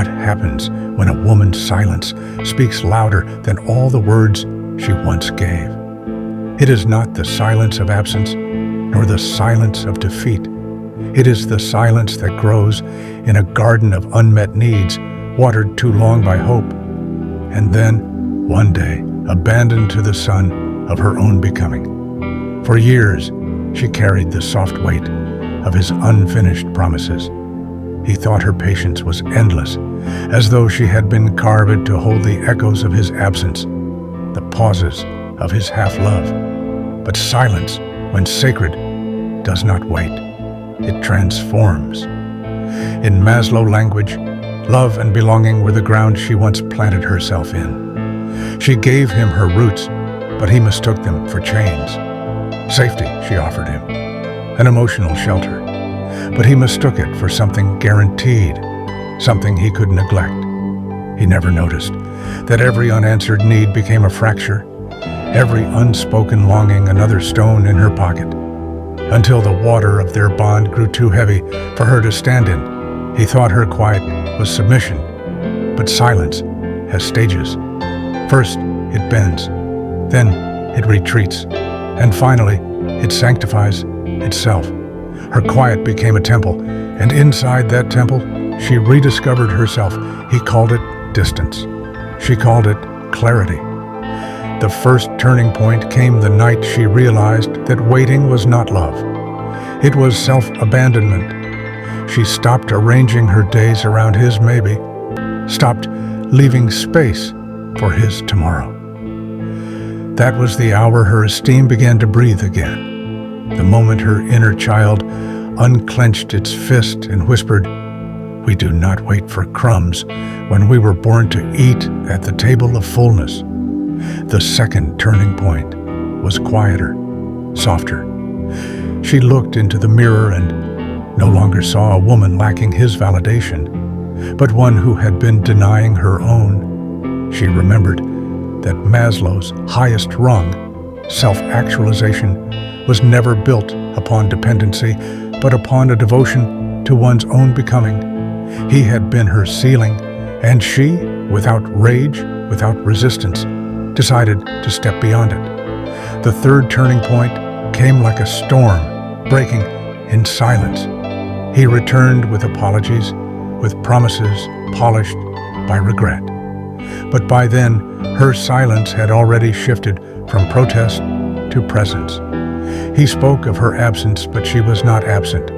What happens when a woman's silence speaks louder than all the words she once gave? It is not the silence of absence, nor the silence of defeat. It is the silence that grows in a garden of unmet needs, watered too long by hope, and then, one day, abandoned to the sun of her own becoming. For years, she carried the soft weight of his unfinished promises. He thought her patience was endless, as though she had been carved to hold the echoes of his absence, the pauses of his half-love. But silence, when sacred, does not wait. It transforms. In Maslow language, love and belonging were the ground she once planted herself in. She gave him her roots, but he mistook them for chains. Safety, she offered him, an emotional shelter, but he mistook it for something guaranteed, something he could neglect. He never noticed that every unanswered need became a fracture, every unspoken longing another stone in her pocket, until the water of their bond grew too heavy for her to stand in. He thought her quiet was submission, but silence has stages. First, it bends, then it retreats, and finally, it sanctifies itself. Her quiet became a temple, and inside that temple, she rediscovered herself. He called it distance. She called it clarity. The first turning point came the night she realized that waiting was not love. It was self-abandonment. She stopped arranging her days around his maybe, stopped leaving space for his tomorrow. That was the hour her esteem began to breathe again, the moment her inner child unclenched its fist and whispered, "We do not wait for crumbs when we were born to eat at the table of fullness." The second turning point was quieter, softer. She looked into the mirror and no longer saw a woman lacking his validation, but one who had been denying her own. She remembered that Maslow's highest rung, self-actualization, was never built upon dependency, but upon a devotion to one's own becoming. He had been her ceiling, and she, without rage, without resistance, decided to step beyond it. The third turning point came like a storm, breaking in silence. He returned with apologies, with promises polished by regret. But by then, her silence had already shifted from protest to presence. He spoke of her absence, but she was not absent.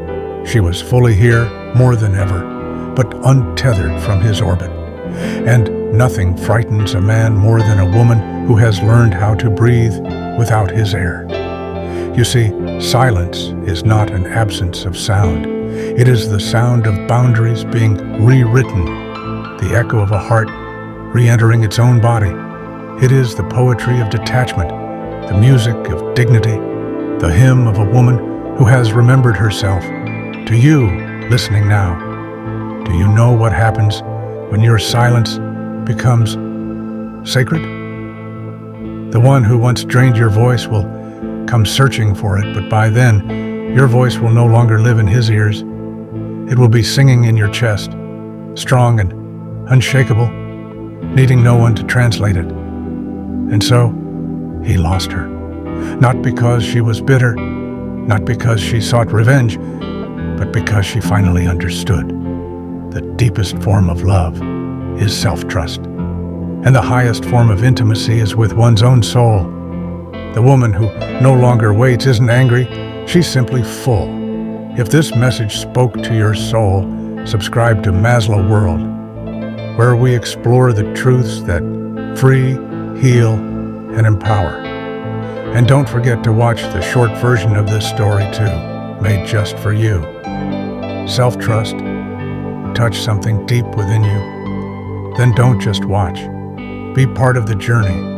She was fully here, more than ever, but untethered from his orbit. And nothing frightens a man more than a woman who has learned how to breathe without his air. You see, silence is not an absence of sound. It is the sound of boundaries being rewritten, the echo of a heart re-entering its own body. It is the poetry of detachment, the music of dignity, the hymn of a woman who has remembered herself. To you, listening now, do you know what happens when your silence becomes sacred? The one who once drained your voice will come searching for it, but by then, your voice will no longer live in his ears. It will be singing in your chest, strong and unshakable, needing no one to translate it. And so, he lost her. Not because she was bitter, not because she sought revenge, but because she finally understood. The deepest form of love is self-trust, and the highest form of intimacy is with one's own soul. The woman who no longer waits isn't angry, she's simply full. If this message spoke to your soul, subscribe to Maslow World, where we explore the truths that free, heal, and empower. And don't forget to watch the short version of this story too, made just for you. Self-trust, touch something deep within you. Then don't just watch. Be part of the journey.